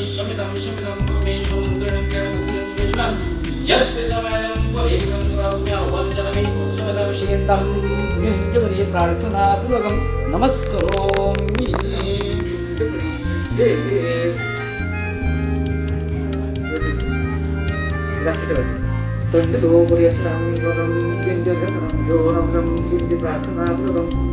शमितं शमितं परमेश्वरं दृढं यत्पितमयं परेकं रास्म्या वन्दनमि शमितं शीतं नित्यवरी प्रार्थना पूर्वकं नमस्करोमि प्रार्थना पूर्वकं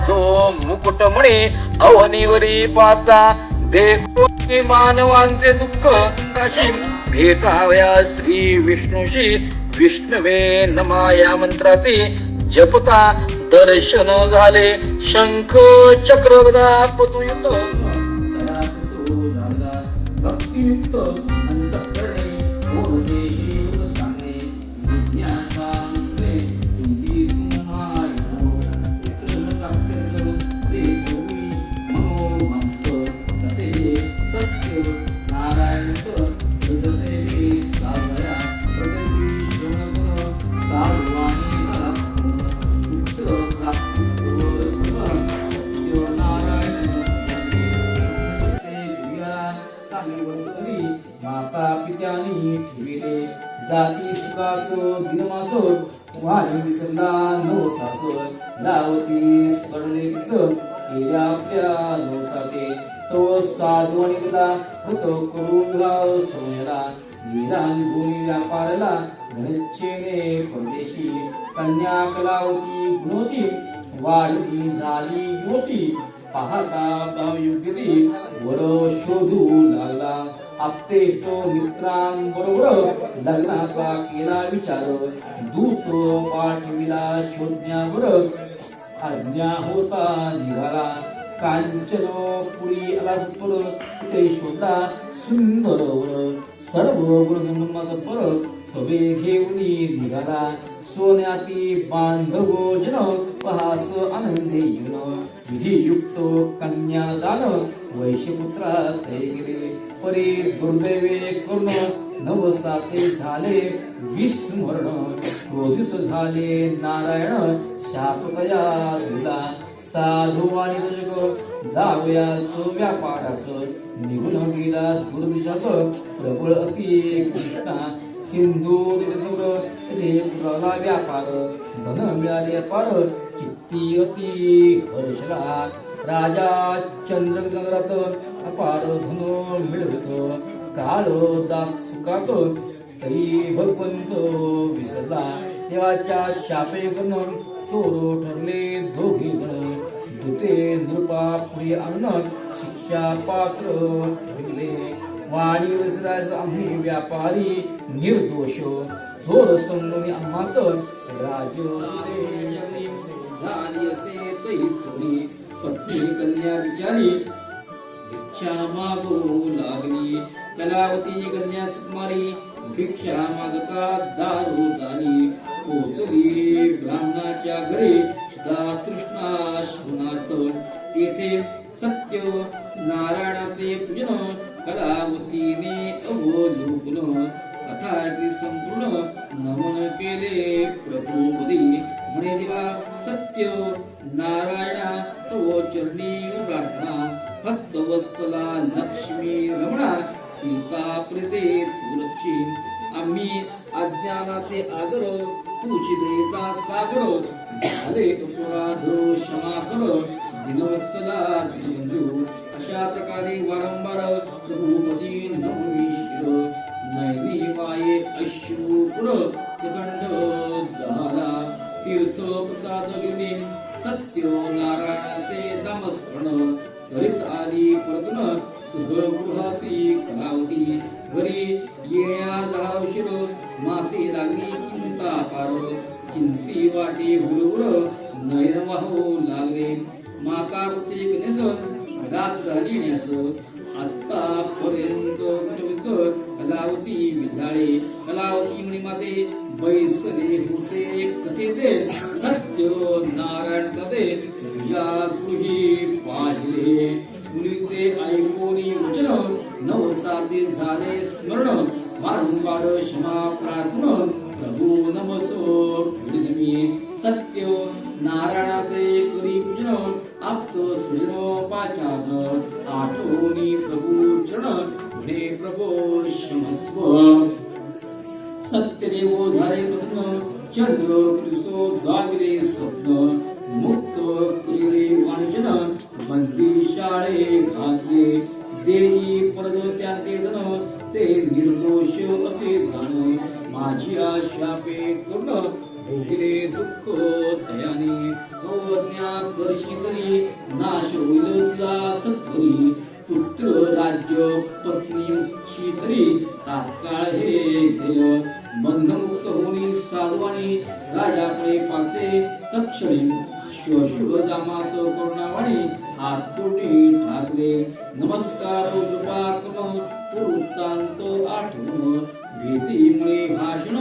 जो मुकुटमणी अवनीवरी पाता देखो मानवांचे दुःख कशी भेटाव्या श्री विष्णूशी विष्णवे नमा या मंत्राचे जपता दर्शन झाले शंख चक्र गदा पतुयुक्त भक्तियुक्त माता पित्यानी ठेविले जाती सुखातो दिनमासो वाणी विसरला नवसासो लावती सडले पित्र केल्या आपल्या नवसाते तो साजवणी मुला होतो करून गाव सोनेला गिरान भूमी व्यापारला घनच्छेने परदेशी कन्या कलावती गुणवती वाढती झाली युवती पाहता भावयुक्ती वर शोधू लागला आपतेष्टो मित्रांबरोबर लग्नाचा केला विचार दूत पाठविला शोधण्यावर आज्ञा होता निघाला कांचन पुरी आला सत्वर ते शोधला सुंदर वर सर्व गुणधर्माचा पर सवे घेऊन निघाला सोन्याती बांधव जन पहास आनंदे येऊन विधियुक्त कन्यादान वैश्यपुत्रा ते गेले परी दुर्दैवे कर्ण नवसाते झाले विस्मरण क्रोधित झाले नारायण शापतया दिला साधू आणि जग जावयास व्यापारास निघून गेला दुर्दिशात प्रबळ अति कृष्णा सिंधू पुराला व्यापार धन मिळाले पार चित्ती अति हर्षला राजा चंद्रनगरात अपार धन मिळवत काळ जात सुखात तरी भगवंत विसरला देवाच्या शापे करण चोर ठरले दोघे जण दूते नृपा पुढे आणून शिक्षा पात्र ठरले वाणी विसरायचं आम्ही व्यापारी निर्दोष चोर समजून आम्हाच राज झाली असे तै चोरी पत्नी कन्या विचारी भिक्षा मागू लागली कलावती कन्या सुकुमारी भिक्षा मागता दारू झाली पोचली ब्राह्मणाच्या घरी सुद्धा तृष्णा शोनार्थ तेथे सत्य नारायणाचे पूजन कलावतीने अवलोकन कथा संपूर्ण नमन केले प्रभुपदी म्हणे देवा सत्य नारायणा तो चरणी प्रार्थना भक्त वत्सला लक्ष्मी रमणा पिता प्रेते तुरक्षी आम्ही अज्ञानाचे आदर तुझी दयेचा सागर झाले अपराध क्षमा कर दिनवत्सला दीनबंधू अशा प्रकारे वारंवार प्रभूपती नवविशिर नैनी माये अश्रुपुर प्रखंड झाला तीर्थ प्रसाद गिरी सत्य नारायणाचे नामस्मरण करीत आली परतून सुखगृहासी कलावती घरी येण्या झाला उशीर माते लागली चिंता पार चिंती वाटे हुरहुर नयन वाहू लागले माता कुसे गणेश रात झाली नेस आतापर्यंत कलावती विधाळे कलावती म्हणे माते बैसले होते कथेचे सत्य नारायण कथे या तुही पाहिले मुलीचे ऐकोनी वचन नवसाती झाले स्मरण वारंवार क्षमा प्रार्थना प्रभू नमसो मी सत्य नारायणाचे करी पूजन आप्त सुजनोपाचारण आठवणी प्रभू चरण म्हणे प्रभो क्षमस्व सत्यदेव झाले प्रसन्न चंद्र कृसो द्वाविले स्वप्न मुक्त केले वाणजन मंदी शाळे घातले देई परद त्याचे धन ते निर्दोष असे जाण माझी आशापे कर्ण भोगले दुःख तयाने अज्ञात दर्शितरी नाश होईल तुला सत्वरी पुत्र राज्य पत्नी शीतरी तात्काळ हे गेलं बंधमुक्त होणी साधवाणी राजाकडे पाहते तक्षणी शुभ जामात करुणावाणी हात तोटी ठाकले नमस्कार उपाकम पुरुतांत आठवण भीतीमुळे भाषण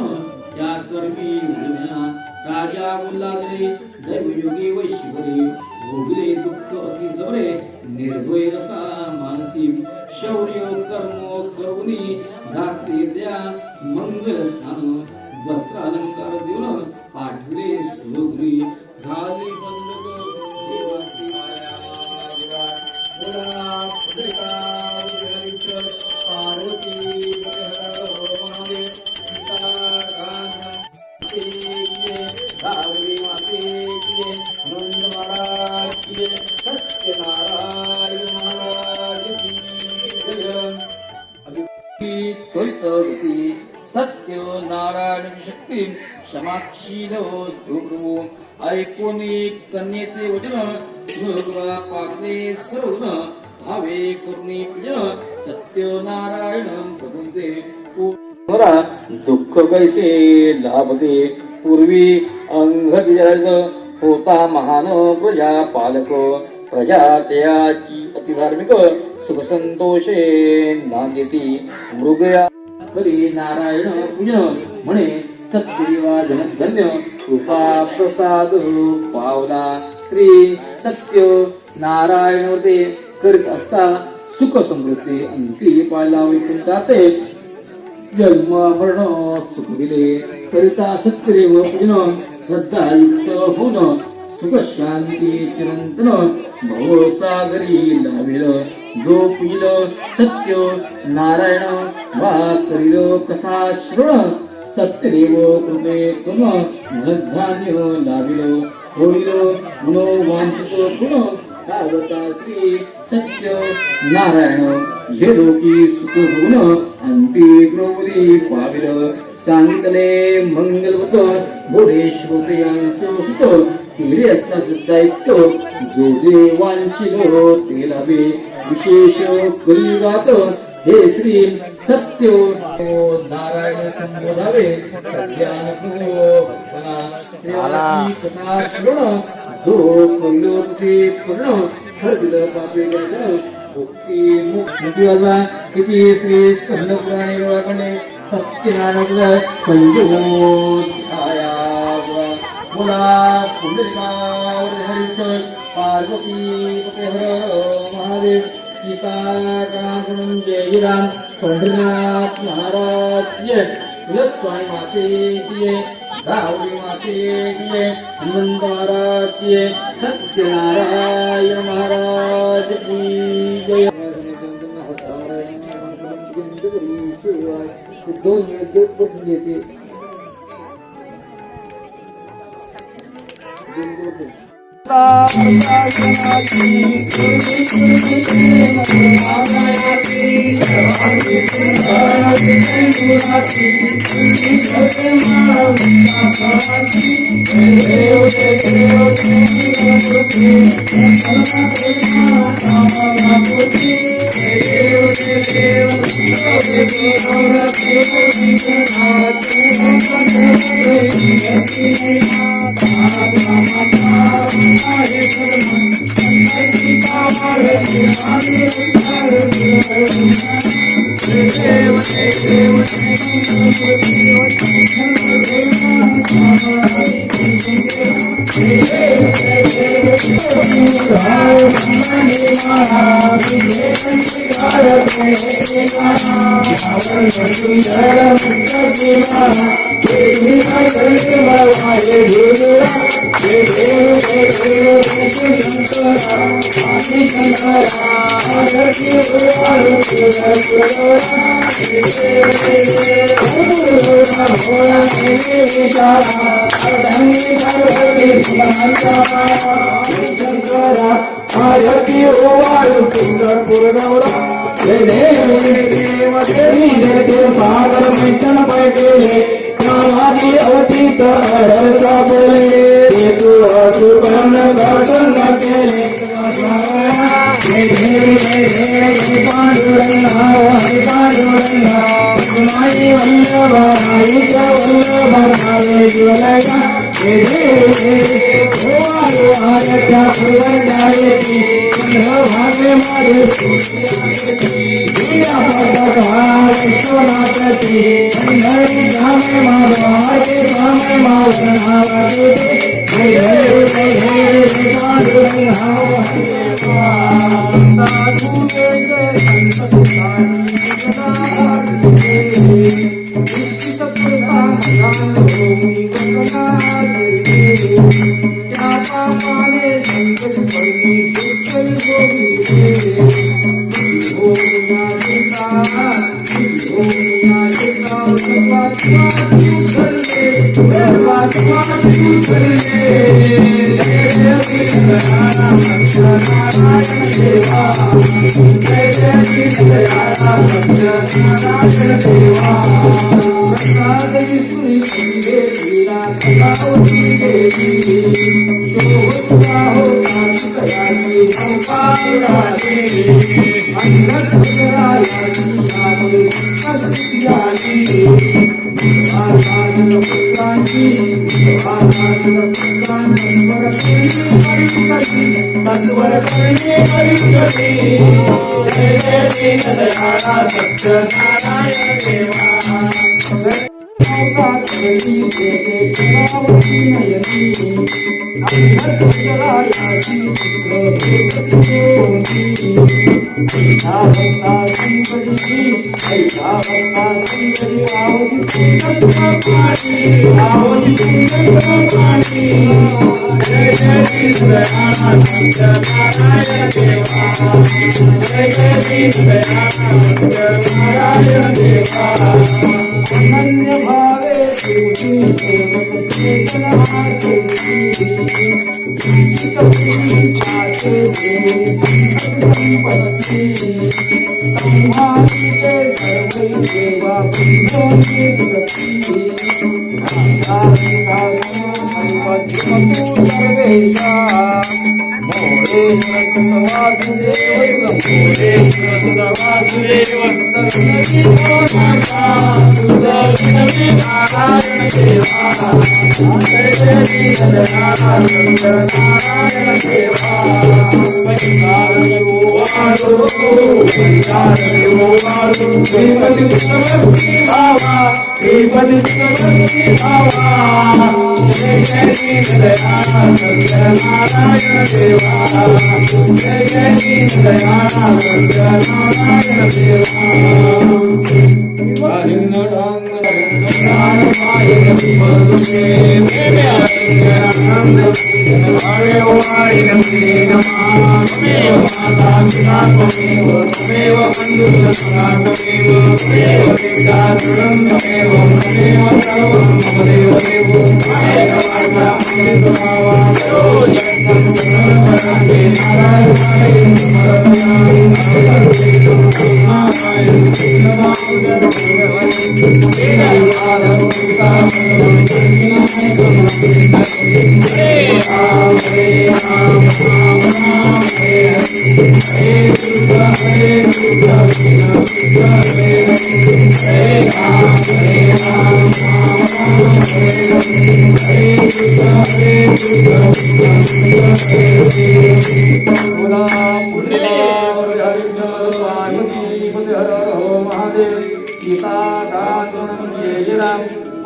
त्या कर्मी उद्यम्या राजा उल्लादरे दैवयोगी वैशिवरे भोगले दुःख अति जवरे निर्भय असा मानसी शौर्य कर्म करुणी घातले त्या मंगल स्नान वस्त्र अलंकार देऊन पाठवले स्वगृही झाली बंधक देवाची पार्वती सत्यनारायण महाराज की सत्य नारायण शक्ती क्षमाक्षील ध्रुव ऐकून कन्येचे वचन सुग्रा पाकले सर्वजण भावे करुणी पूजन सत्यनारायण प्रभुंते मला दुःख कैसे लाभते पूर्वी अंगद होता महान प्रजा पालक प्रजा त्याची अतिधार्मिक सुख संतोषे नांदेती मृगया करी नारायण पूजन म्हणे सत्यदेवा धन्य कृपा प्रसाद पावला श्री सत्य नारायण वरते करीत असता सुख समृद्धी अंती पायला वैकुंठाते जन्म मरण सुखविले करिता सत्यदेव पूजन श्रद्धायुक्त होऊन सुख शांती चिरंतन भवसागरी लाविल जो पिल सत्य नारायण वा करील कथा श्रवण सत्यदेव कृपे तुम धन्य लाविल होईल मनोवांचित गुण भागवता श्री सत्य नारायण हे लोकी सुख होऊन अंती प्रभुरी पाविल सांगितले मंगलवत बोधे श्रोतयांसो सुत केले असता सुद्धा ऐकतो जो देवांची ते लाभे विशेष कलियुगात हे श्री सत्य नारायण संबोधावे सत्यानुभव कथा श्रवण जो कल्लो ते पूर्ण हरदिल पापे गण मुक्ती मुक्ती वाजा किती श्री स्कंद पुराणे वागणे सत्यनारायण संजोषाया बोला पुंडलिकावर हरिचर पार्वती हर महादेव सीताराम जय राम पंढरीनाथ महाराज जय तुलस्वामी माते जय रावड़ी माते जय हनुमंत महाराज जय सत्यनारायण महाराज की जय दोन येते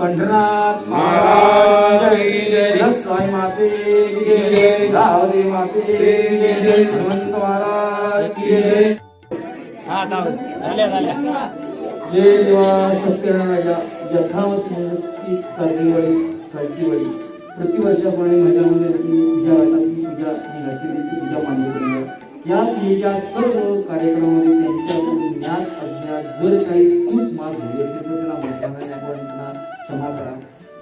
पंढरनाथ महाराज की जय, स्वामी माते की जय, रावरी माते की जय, हनुमंत महाराज की जय। जे जेव्हा सत्यनारायणा यथावत मूर्ती चालतीवळी प्रतिवर्षाप्रमाणे माझ्यामध्ये पूजा ती पूजा मी घातलेली ती पूजा मान्य करूया। या पूजेच्या सर्व कार्यक्रमामध्ये त्यांच्याकडून ज्ञात अज्ञात जर काही चूक माग झाली असेल तर त्याला त्यांना क्षमा करा।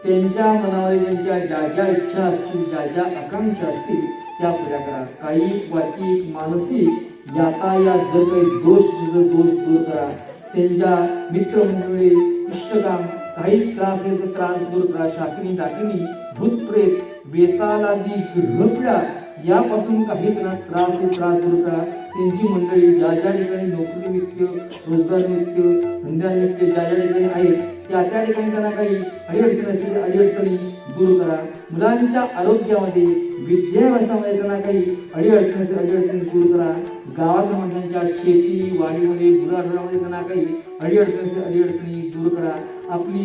त्यांच्या मनामध्ये त्यांच्या ज्या ज्या इच्छा असतील ज्या ज्या आकांक्षा असतील त्या पूजा करा। काही वाचिक मानसिक यातायात जर काही दोष दूर करा। त्यांच्या मित्रमंडळी इष्टकाम काही त्रास असेल तर त्रास दूर करा। शाकिनी डाकिनी भूतप्रेत बेतालादी ग्रहपीडा यापासून काही त्रास दूर करा। त्यांची मंडळी ज्या ज्या ठिकाणी नोकरी निमित्त रोजगार निमित्त धंद्यानिमित्त ज्या ज्या ठिकाणी आहेत त्या ठिकाणी त्यांना काही अडीअडचणी असतील अडीअडचणी दूर करा। मुलांच्या आरोग्यामध्ये विद्याभ्यासामध्ये त्यांना काही अडीअडचणी असतील अडीअडचणी दूर करा। गावाच्या माणसांच्या शेती वाडीमध्ये गुराढोरामध्ये त्यांना काही अडीअडचणी असतील अडीअडचणी दूर करा। आपली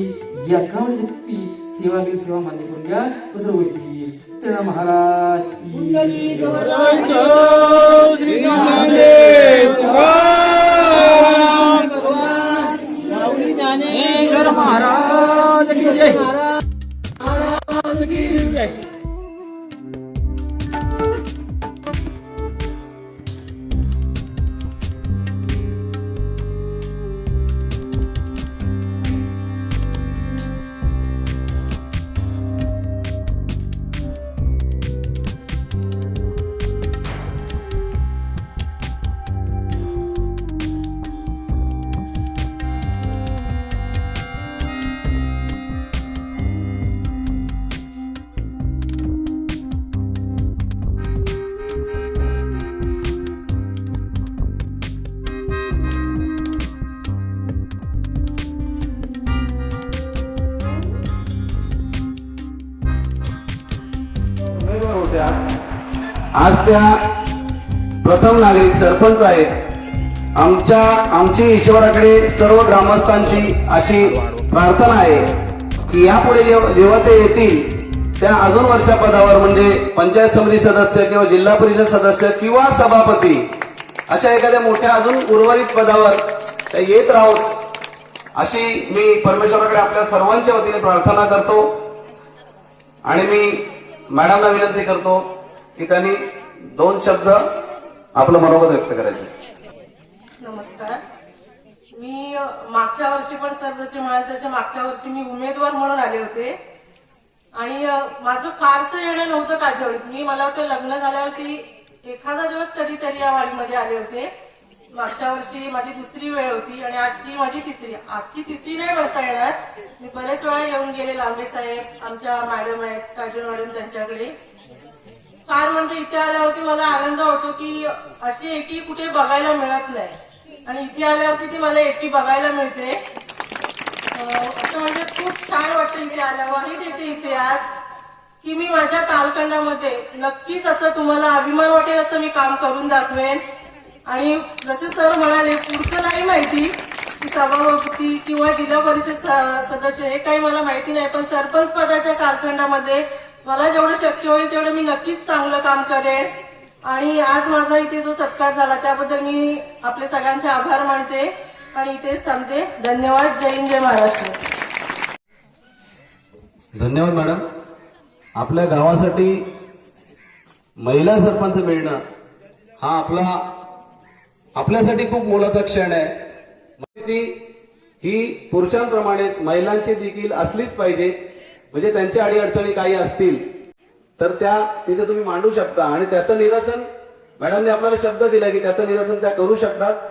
यथावत शक्ती सेवा मान्य करून घ्या। सर्व गोष्टी त्यांना महाराज महाराज की जय, महाराज की जय। आज त्या प्रथम नागरिक सरपंच आहेत। आमची ईश्वराकडे सर्व ग्रामस्थांची अशी प्रार्थना आहे की यापुढे जेव्हा ते येतील त्या अजून वरच्या पदावर म्हणजे पंचायत समिती सदस्य किंवा जिल्हा परिषद सदस्य किंवा सभापती अशा एखाद्या मोठ्या अजून उर्वरित पदावर ते येत राहोत अशी मी परमेश्वराकडे आपल्या सर्वांच्या वतीने प्रार्थना करतो। आणि मी मॅडमला विनंती करतो की त्यांनी 2 शब्द आपलं मनोगत व्यक्त करायचे। नमस्कार, मी मागच्या वर्षी पण सर जसे म्हणाले तसे मागच्या वर्षी मी उमेदवार म्हणून आले होते आणि माझं फारसं येणं नव्हतं काजवळीत। मला वाटतं लग्न झाल्यावरती एखादा दिवस कधीतरी या वाडीमध्ये आले होते। मागच्या वर्षी माझी दुसरी वेळ होती आणि आजची माझी तिसरी। आजची तिसरी नाही म्हणता येणार, मी बरेच वेळा येऊन गेले। लांबे साहेब आमच्या मॅडम आहेत काजल मॅडम, त्यांच्याकडे फार म्हणजे इथे आल्यावरती मला आनंद होतो की अशी एकी कुठे बघायला मिळत नाही आणि इथे आल्यावरती ती मला एकी बघायला मिळते। असं म्हणजे खूप छान वाटतं इथे आल्यावर आणि इथे आज की मी माझ्या कालखंडामध्ये नक्कीच असं तुम्हाला अभिमान वाटेल असं मी काम करून दाखवेन। आणि जसे सर म्हणाले पुढचं नाही माहिती की सभापती किंवा जिल्हा परिषद सदस्य हे काही मला माहिती नाही, पण सरपंच पदाच्या कालखंडामध्ये मला जेवढं शक्य होईल तेवढं मी नक्कीच चांगलं काम करेन। आणि आज माझा इथे जो सत्कार झाला त्याबद्दल मी आपले सगळ्यांचे आभार मानते आणि इथेच थांबते। धन्यवाद। जय हिंद, जय महाराष्ट्र। धन्यवाद मॅडम. आपल्या गावासाठी महिला सरपंच मिळणं हा आपल्यासाठी खूप मोलाचा क्षण आहे. माहिती ही पुरुषांप्रमाणे महिलांची देखील असलीच पाहिजे. म्हणजे त्यांच्या अडीअडचणी काही असतील तर त्या तिथे तुम्ही मांडू शकता आणि त्याचं निरसन मॅडमने आपल्याला शब्द दिला की त्याचं निरसन त्या करू शकतात.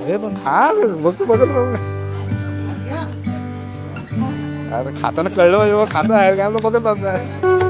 अरे पण खा बघतो बघत राहू. अरे खाताना कळलं पाहिजे खाता आहे काय बघत राहत.